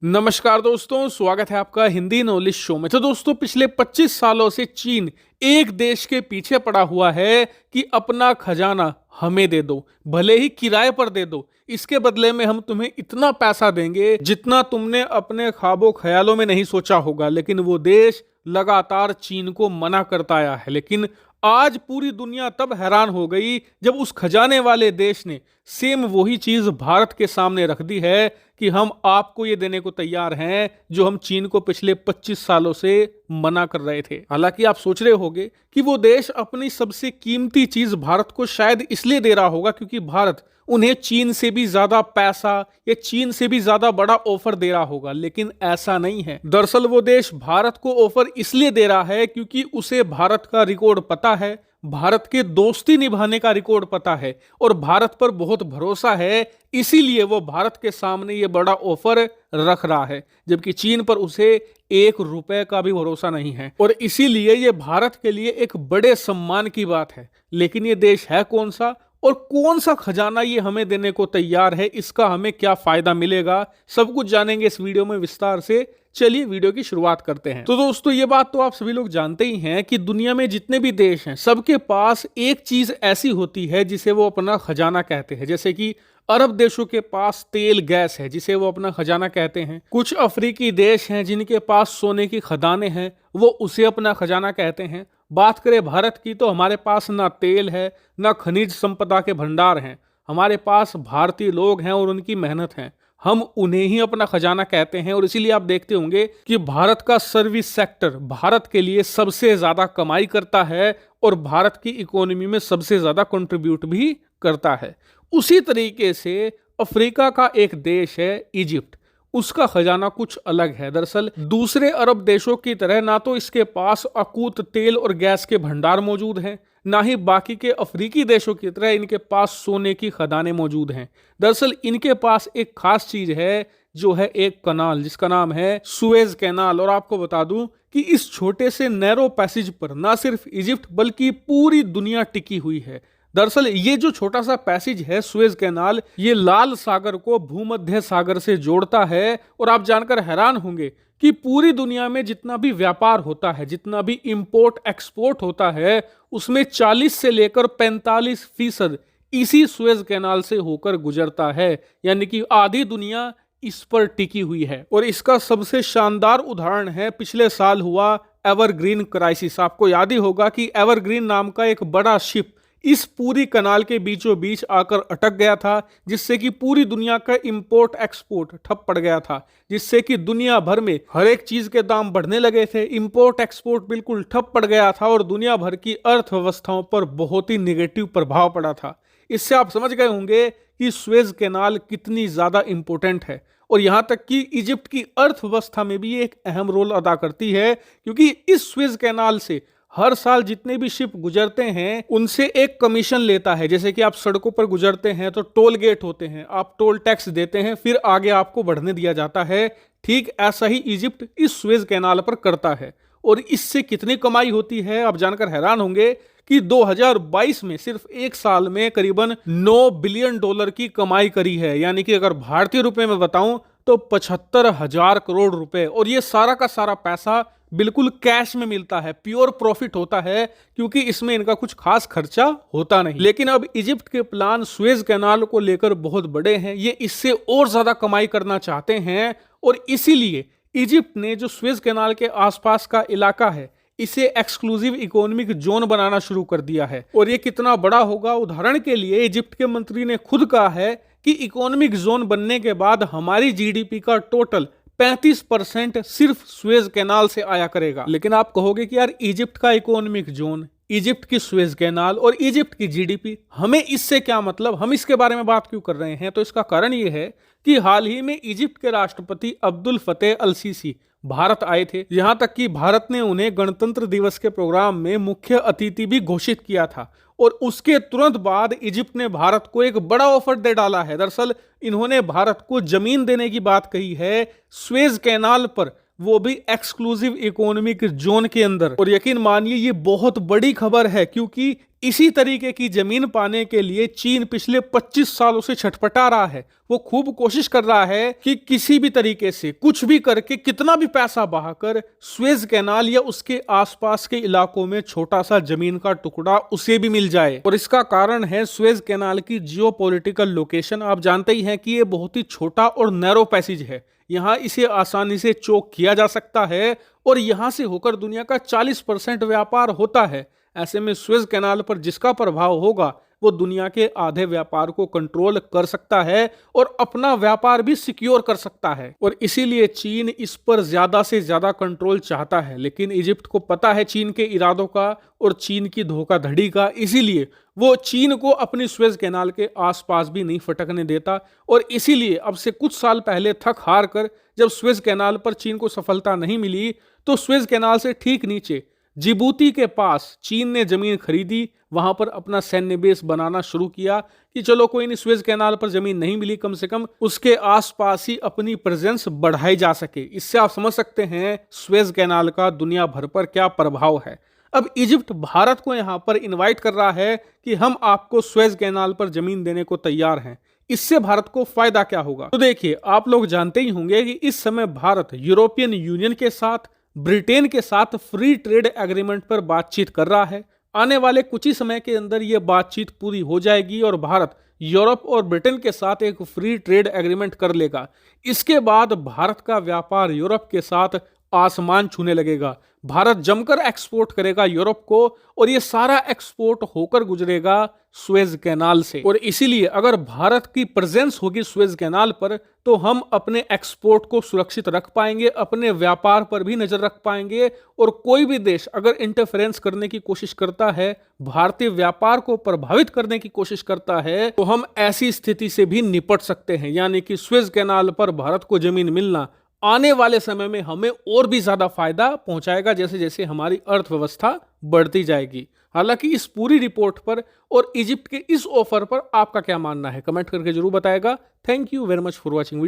नमस्कार दोस्तों, स्वागत है आपका हिंदी नॉलेज शो में। तो दोस्तों, पिछले 25 सालों से चीन एक देश के पीछे पड़ा हुआ है कि अपना खजाना हमें दे दो, भले ही किराए पर दे दो। इसके बदले में हम तुम्हें इतना पैसा देंगे जितना तुमने अपने ख्वाबों ख्यालों में नहीं सोचा होगा। लेकिन वो देश लगातार चीन को मना करता आया है। लेकिन आज पूरी दुनिया तब हैरान हो गई जब उस खजाने वाले देश ने सेम वही चीज भारत के सामने रख दी है कि हम आपको ये देने को तैयार हैं जो हम चीन को पिछले 25 सालों से मना कर रहे थे। हालांकि आप सोच रहे होंगे कि वो देश अपनी सबसे कीमती चीज भारत को शायद इसलिए दे रहा होगा क्योंकि भारत उन्हें चीन से भी ज्यादा पैसा या चीन से भी ज्यादा बड़ा ऑफर दे रहा होगा। लेकिन ऐसा नहीं है। दरअसल वो देश भारत को ऑफर इसलिए दे रहा है क्योंकि उसे भारत का रिकॉर्ड पता है, भारत के दोस्ती निभाने का रिकॉर्ड पता है और भारत पर बहुत भरोसा है। इसीलिए वो भारत के सामने ये बड़ा ऑफर रख रहा है, जबकि चीन पर उसे 1 रुपए का भी भरोसा नहीं है। और इसीलिए ये भारत के लिए एक बड़े सम्मान की बात है। लेकिन ये देश है कौन सा और कौन सा खजाना ये हमें देने को तैयार है, इसका हमें क्या फायदा मिलेगा, सब कुछ जानेंगे इस वीडियो में विस्तार से। चलिए वीडियो की शुरुआत करते हैं। तो दोस्तों, ये बात तो आप सभी लोग जानते ही हैं कि दुनिया में जितने भी देश हैं सबके पास एक चीज ऐसी होती है जिसे वो अपना खजाना कहते हैं। जैसे कि अरब देशों के पास तेल गैस है जिसे वो अपना खजाना कहते हैं। कुछ अफ्रीकी देश हैं जिनके पास सोने की खदानें हैं, वो उसे अपना खजाना कहते हैं। बात करें भारत की तो हमारे पास ना तेल है ना खनिज संपदा के भंडार हैं। हमारे पास भारतीय लोग हैं और उनकी मेहनत है, हम उन्हें ही अपना खजाना कहते हैं। और इसीलिए आप देखते होंगे कि भारत का सर्विस सेक्टर भारत के लिए सबसे ज्यादा कमाई करता है और भारत की इकोनॉमी में सबसे ज्यादा कंट्रीब्यूट भी करता है। उसी तरीके से अफ्रीका का एक देश है इजिप्ट, उसका खजाना कुछ अलग है। दरअसल दूसरे अरब देशों की तरह ना तो इसके पास अकूत तेल और गैस के भंडार मौजूद हैं, ना ही बाकी के अफ्रीकी देशों की तरह इनके पास सोने की खदानें मौजूद हैं। दरअसल इनके पास एक खास चीज है जो है एक कनाल जिसका नाम है सुएज कैनाल। और आपको बता दूं कि इस छोटे से नैरो पैसेज पर ना सिर्फ इजिप्ट बल्कि पूरी दुनिया टिकी हुई है। दरअसल ये जो छोटा सा पैसेज है सुएज कैनाल, ये लाल सागर को भूमध्य सागर से जोड़ता है। और आप जानकर हैरान होंगे कि पूरी दुनिया में जितना भी व्यापार होता है, जितना भी इंपोर्ट एक्सपोर्ट होता है, उसमें 40 से लेकर 45% इसी सुएज कैनाल से होकर गुजरता है। यानी कि आधी दुनिया इस पर टिकी हुई है। और इसका सबसे शानदार उदाहरण है पिछले साल हुआ एवरग्रीन क्राइसिस। आपको याद ही होगा कि एवरग्रीन नाम का एक बड़ा शिप इस पूरी कनाल के बीचों बीच आकर अटक गया था, जिससे कि पूरी दुनिया का इंपोर्ट एक्सपोर्ट ठप पड़ गया था, जिससे कि दुनिया भर में हर एक चीज के दाम बढ़ने लगे थे। इंपोर्ट एक्सपोर्ट बिल्कुल ठप पड़ गया था और दुनिया भर की अर्थव्यवस्थाओं पर बहुत ही नेगेटिव प्रभाव पड़ा था। इससे आप समझ गए होंगे कि सुएज कैनाल कितनी ज्यादा इंपॉर्टेंट है। और यहां तक कि इजिप्ट की अर्थव्यवस्था में भी एक अहम रोल अदा करती है, क्योंकि इस सुएज कैनाल से हर साल जितने भी शिप गुजरते हैं उनसे एक कमीशन लेता है। जैसे कि आप सड़कों पर गुजरते हैं तो टोल गेट होते हैं, आप टोल टैक्स देते हैं, फिर आगे आपको बढ़ने दिया जाता है। ठीक ऐसा ही इजिप्ट इस सुएज कैनाल पर करता है। और इससे कितनी कमाई होती है आप जानकर हैरान होंगे कि 2022 में सिर्फ एक साल में करीबन $9 बिलियन की कमाई करी है। यानी कि अगर भारतीय रुपए में बताऊं तो 75,000 करोड़ रुपए। और ये सारा का सारा पैसा बिल्कुल कैश में मिलता है, प्योर प्रॉफिट होता है, क्योंकि इसमें इनका कुछ खास खर्चा होता नहीं। लेकिन अब इजिप्ट के प्लान सुएज कैनाल को लेकर बहुत बड़े हैं। ये इससे और ज्यादा कमाई करना चाहते हैं और इसीलिए इजिप्ट ने जो सुएज कैनाल के आसपास का इलाका है इसे एक्सक्लूसिव इकोनॉमिक जोन बनाना शुरू कर दिया है। और ये कितना बड़ा होगा, उदाहरण के लिए इजिप्ट के मंत्री ने खुद कहा है कि इकोनॉमिक जोन बनने के बाद हमारी जीडीपी का टोटल 35% सिर्फ सुएज कैनाल से आया करेगा। लेकिन आप कहोगे कि यार इजिप्ट का इकोनॉमिक जोन, इजिप्ट की सुएज कैनाल और इजिप्ट की जीडीपी, हमें इससे क्या मतलब, हम इसके बारे में बात क्यों कर रहे हैं? तो इसका कारण यह है कि हाल ही में इजिप्ट के राष्ट्रपति अब्दुल फतेह अल सीसी भारत आए थे। यहां तक कि भारत ने उन्हें गणतंत्र दिवस के प्रोग्राम में मुख्य अतिथि भी घोषित किया था। और उसके तुरंत बाद इजिप्ट ने भारत को एक बड़ा ऑफर दे डाला है। दरअसल इन्होंने भारत को जमीन देने की बात कही है सुएज कैनाल पर, वो भी एक्सक्लूसिव इकोनॉमिक जोन के अंदर। और यकीन मानिए ये बहुत बड़ी खबर है, क्योंकि इसी तरीके की जमीन पाने के लिए चीन पिछले 25 सालों से छटपटा रहा है। वो खूब कोशिश कर रहा है कि किसी भी तरीके से कुछ भी करके कितना भी पैसा बहाकर स्वेज कैनाल या उसके आसपास के इलाकों में छोटा सा जमीन का टुकड़ा उसे भी मिल जाए। और इसका कारण है स्वेज कैनाल की जियोपॉलिटिकल लोकेशन। आप जानते ही हैं कि ये बहुत ही छोटा और नैरो पैसेज है। यहाँ इसे आसानी से चोक किया जा सकता है और यहाँ से होकर दुनिया का 40% व्यापार होता है। ऐसे में स्वेज कैनाल पर जिसका प्रभाव होगा वो दुनिया के आधे व्यापार को कंट्रोल कर सकता है और अपना व्यापार भी सिक्योर कर सकता है। और इसीलिए चीन इस पर ज्यादा से ज्यादा कंट्रोल चाहता है। लेकिन इजिप्ट को पता है चीन के इरादों का और चीन की धोखाधड़ी का, इसीलिए वो चीन को अपनी स्वेज कैनाल के आसपास भी नहीं फटकने देता। और इसीलिए अब से कुछ साल पहले थक हार कर जब स्वेज कैनाल पर चीन को सफलता नहीं मिली तो स्वेज कैनाल से ठीक नीचे जिबूती के पास चीन ने जमीन खरीदी, वहां पर अपना सैन्य बेस बनाना शुरू किया कि चलो कोई नहीं, स्वेज कैनाल पर जमीन नहीं मिली, कम से कम उसके आसपास ही अपनी प्रेजेंस बढ़ाई जा सके। इससे आप समझ सकते हैं स्वेज कैनाल का दुनिया भर पर क्या प्रभाव है। अब इजिप्ट भारत को यहां पर इनवाइट कर रहा है कि हम आपको स्वेज कैनाल पर जमीन देने को तैयार हैं। इससे भारत को फायदा क्या होगा? तो देखिए, आप लोग जानते ही होंगे कि इस समय भारत यूरोपियन यूनियन के साथ, ब्रिटेन के साथ फ्री ट्रेड एग्रीमेंट पर बातचीत कर रहा है। आने वाले कुछ ही समय के अंदर यह बातचीत पूरी हो जाएगी और भारत यूरोप और ब्रिटेन के साथ एक फ्री ट्रेड एग्रीमेंट कर लेगा। इसके बाद भारत का व्यापार यूरोप के साथ आसमान छूने लगेगा। भारत जमकर एक्सपोर्ट करेगा यूरोप को और ये सारा एक्सपोर्ट होकर गुजरेगा स्वेज कैनाल से। और इसीलिए अगर भारत की प्रेजेंस होगी स्वेज कैनाल पर तो हम अपने एक्सपोर्ट को सुरक्षित रख पाएंगे, अपने व्यापार पर भी नजर रख पाएंगे। और कोई भी देश अगर इंटरफेरेंस करने की कोशिश करता है, भारतीय व्यापार को प्रभावित करने की कोशिश करता है, तो हम ऐसी स्थिति से भी निपट सकते हैं। यानी कि स्वेज कैनाल पर भारत को जमीन मिलना आने वाले समय में हमें और भी ज्यादा फायदा पहुंचाएगा, जैसे जैसे हमारी अर्थव्यवस्था बढ़ती जाएगी। हालांकि इस पूरी रिपोर्ट पर और इजिप्ट के इस ऑफर पर आपका क्या मानना है, कमेंट करके जरूर बताएगा। Thank you very much for watching video.